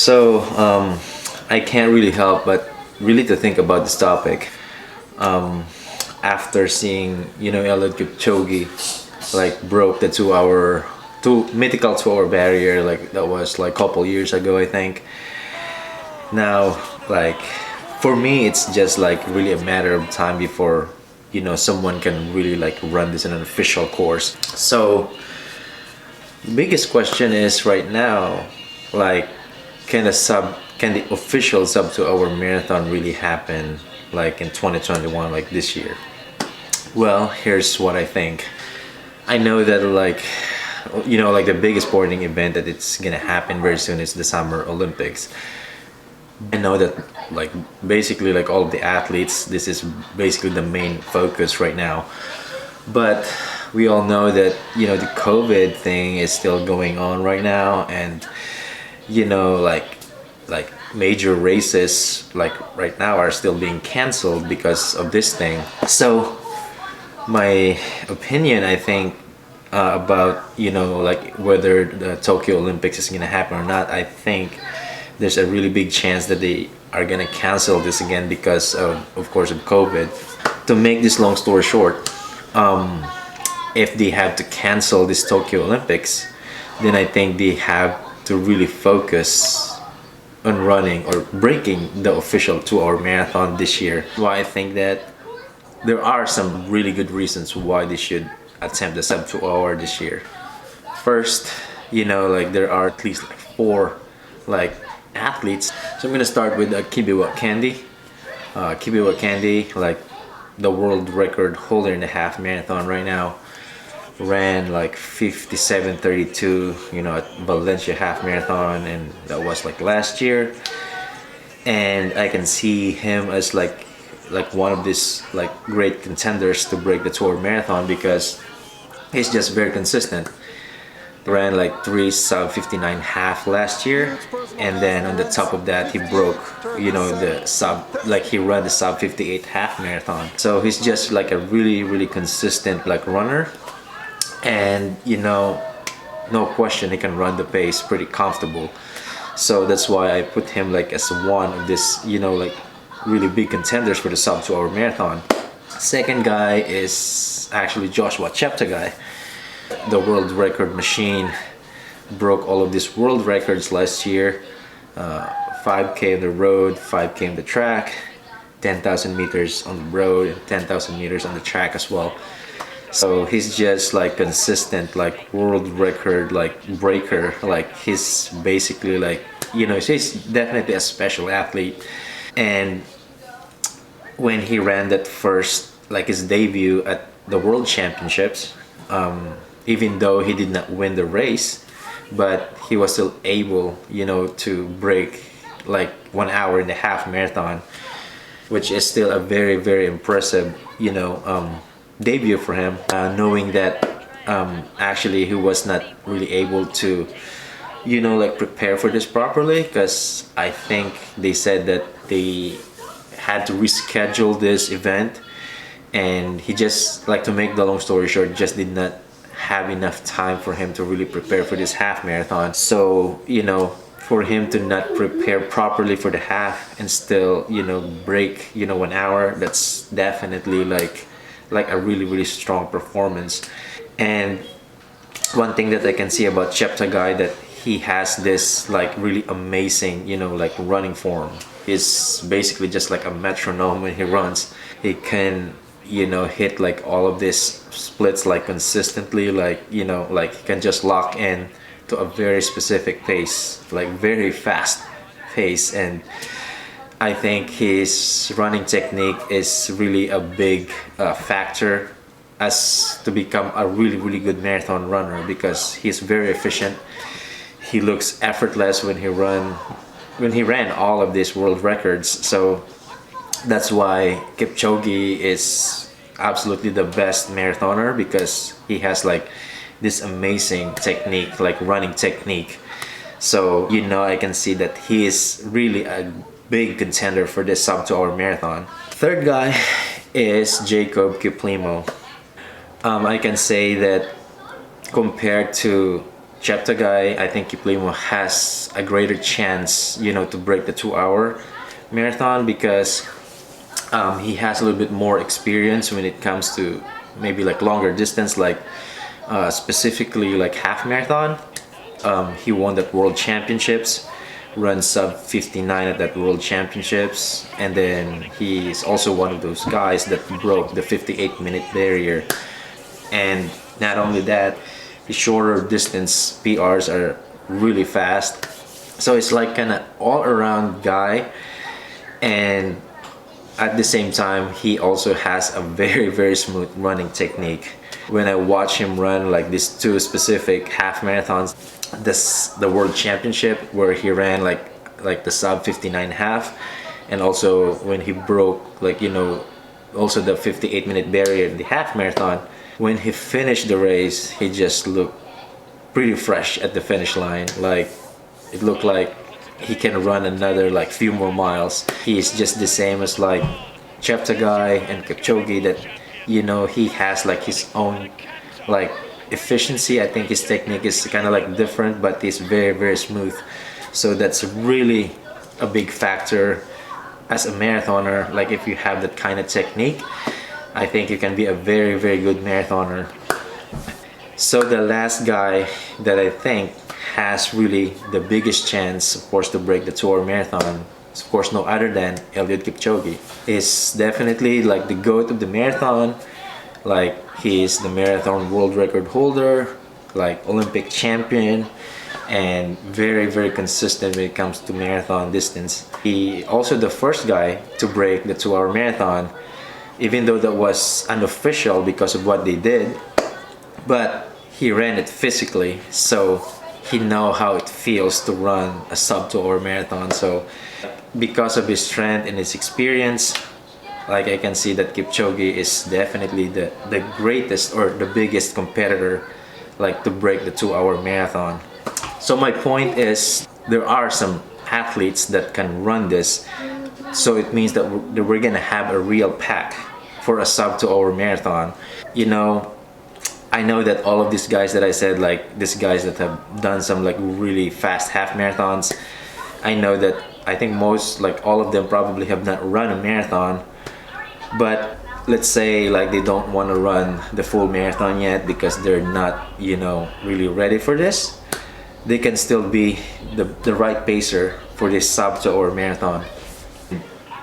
I can't really help but really to think about this topic. Um, After seeing, Eliud Kipchoge like broke the 2 hour, two mythical 2 hour barrier, like that was like a couple years ago, I think. Now, like for me, it's just like really a matter of time before someone can really like run this in an official course. So the biggest question is right now, like, can the official sub 2 hour marathon really happen like in 2021, like this year? Well, here's what I think. I know that like the biggest sporting event that it's gonna happen very soon is the Summer Olympics. I know that like basically like all of the athletes, this is basically the main focus right now. But we all know that the COVID thing is still going on right now, and like major races like right now are still being canceled because of this thing. So my opinion, I think, about like whether the Tokyo Olympics is gonna happen or not, I think there's a really big chance that they are gonna cancel this again because of course of COVID. To make this long story short, if they have to cancel this Tokyo Olympics, then I think they have to really focus on running or breaking the official 2 hour marathon this year. Why I think that there are some really good reasons why they should attempt the sub 2 hour this year. First, like there are at least like four like athletes. So I'm gonna start with Kibiwa Candy. Kibiwa Candy, like the world record holder in the half marathon right now, ran like 57:32, at Valencia half marathon, and that was like last year. And I can see him as like one of these like great contenders to break the 2 hour marathon because he's just very consistent. Ran like 3 sub 59 half last year, and then on the top of that he broke the sub, like he ran the sub 58 half marathon. So he's just like a really consistent like runner, and no question he can run the pace pretty comfortable. So that's why I put him like as one of this like really big contenders for the sub 2 hour marathon. Second guy is actually Joshua Cheptegei, the world record machine. Broke all of these world records last year. 5K on the road, 5K on the track, 10,000 meters on the road, and 10,000 meters on the track as well. So he's just like consistent like world record like breaker. Like he's basically like he's definitely a special athlete. And when he ran that first like his debut at the world championships, even though he did not win the race, but he was still able to break like 1 hour and a half marathon, which is still a very impressive debut for him, knowing that actually he was not really able to like prepare for this properly, because I think they said that they had to reschedule this event, and he just, like, to make the long story short, just did not have enough time for him to really prepare for this half marathon. So for him to not prepare properly for the half and still break 1 hour, that's definitely like a really strong performance. And one thing that I can see about Cheptegei, that he has this like really amazing like running form. He's basically just like a metronome when he runs. He can hit like all of these splits like consistently, like like he can just lock in to a very specific pace, like very fast pace. And I think his running technique is really a big factor as to become a really good marathon runner, because he's very efficient. He looks effortless when he ran all of these world records. So that's why Kipchoge is absolutely the best marathoner, because he has like this amazing technique, like running technique. So I can see that he is really a big contender for this sub 2 hour marathon. Third guy is Jacob Kiplimo. I can say that compared to Cheptegei, I think Kiplimo has a greater chance, to break the 2 hour marathon because he has a little bit more experience when it comes to maybe like longer distance, like specifically like half marathon. He won that world championships, run sub 59 at that world championships, and then he's also one of those guys that broke the 58-minute barrier. And not only that, the shorter distance PRs are really fast, so it's like kind of all around guy. And at the same time, he also has a very, very smooth running technique. When I watch him run like these two specific half marathons, the world championship where he ran like the sub 59 half, and also when he broke also the 58-minute barrier in the half marathon, when he finished the race, he just looked pretty fresh at the finish line. Like it looked like he can run another like few more miles. He's just the same as like Cheptegei and Kipchoge, that he has like his own like efficiency. I think his technique is kind of like different, but he's very, very smooth. So that's really a big factor as a marathoner. Like if you have that kind of technique, I think you can be a very, very good marathoner. So the last guy that I think has really the biggest chance, of course, to break the 2 hour marathon, is of course no other than Eliud Kipchoge. Is definitely like the GOAT of the marathon. Like he's the marathon world record holder, like Olympic champion, and very, very consistent when it comes to marathon distance. He also the first guy to break the 2 hour marathon, even though that was unofficial because of what they did, but he ran it physically, so he know how it feels to run a sub 2 hour marathon. So because of his strength and his experience, like I can see that Kipchoge is definitely the greatest or the biggest competitor like to break the 2 hour marathon. So my point is there are some athletes that can run this, so it means that we're gonna have a real pack for a sub 2 hour marathon. I know that all of these guys that I said, like these guys that have done some like really fast half marathons, I know that I think most, like all of them probably have not run a marathon, but let's say like they don't want to run the full marathon yet because they're not really ready for this. They can still be the right pacer for this sub 2 hour marathon.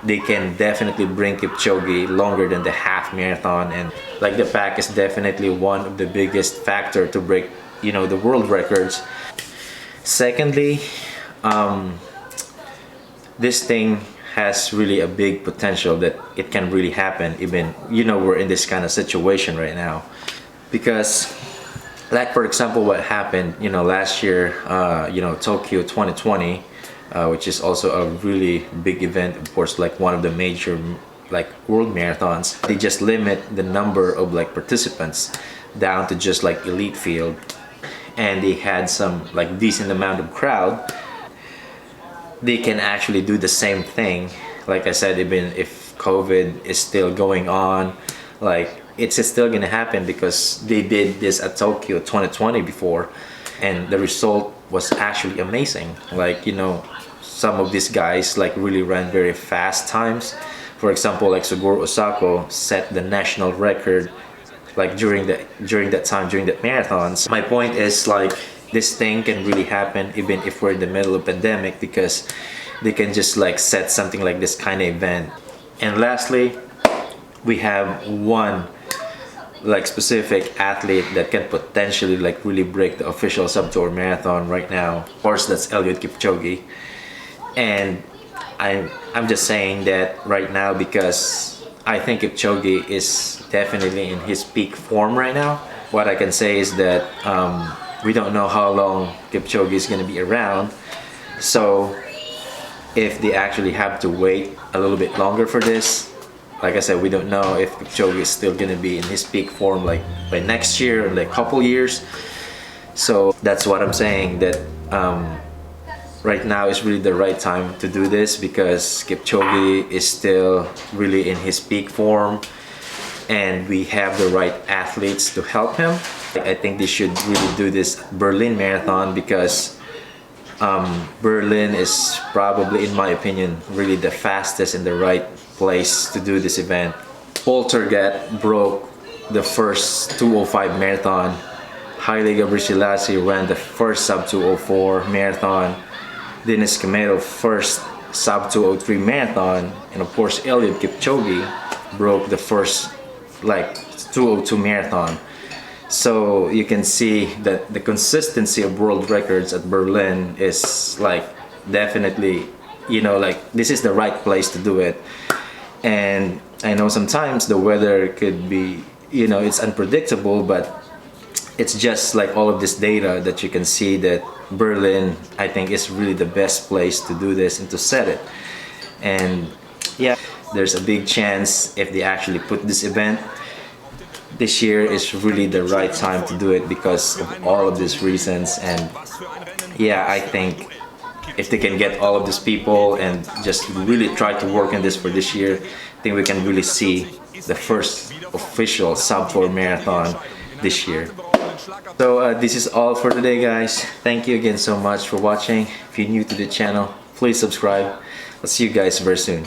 They can definitely bring Kipchoge longer than the half marathon, and like the pack is definitely one of the biggest factor to break the world records. Secondly, this thing has really a big potential that it can really happen, even we're in this kind of situation right now, because like for example what happened last year, Tokyo 2020, which is also a really big event, of course, like one of the major like world marathons. They just limit the number of like participants down to just like elite field, and they had some like decent amount of crowd. They can actually do the same thing, like I said, even if COVID is still going on, like it's still gonna happen because they did this at Tokyo 2020 before, and the result was actually amazing. Like some of these guys like really ran very fast times. For example, like Suguru Osako set the national record like during that marathons. My point is like this thing can really happen even if we're in the middle of pandemic, because they can just like set something like this kind of event. And lastly, we have one like specific athlete that can potentially like really break the official sub 2 hour marathon right now. Of course, that's Eliud Kipchoge. And I'm just saying that right now because I think Kipchoge is definitely in his peak form right now. What I can say is that we don't know how long Kipchoge is going to be around. So if they actually have to wait a little bit longer for this, like I said, we don't know if Kipchoge is still going to be in his peak form like by next year or like couple years. So that's what I'm saying, that right now is really the right time to do this because Kipchoge is still really in his peak form and we have the right athletes to help him. I think they should really do this Berlin Marathon because Berlin is probably, in my opinion, really the fastest and the right place to do this event. Poltergat broke the first 205 marathon. Haile Gebrselassie ran the first sub 204 marathon. Dennis Camero first sub 203 marathon, and of course Eliud Kipchoge broke the first like 202 marathon. So you can see that the consistency of world records at Berlin is like definitely, you know, like this is the right place to do it. And I know sometimes the weather could be, you know, it's unpredictable, but it's just like all of this data that you can see that Berlin, I think, is really the best place to do this and to set it. And yeah, there's a big chance if they actually put this event this year is really the right time to do it because of all of these reasons. And yeah, I think if they can get all of these people and just really try to work on this for this year, I think we can really see the first official sub 4 marathon this year. So this is all for today, guys. Thank you again so much for watching. If you're new to the channel, please subscribe. I'll see you guys very soon.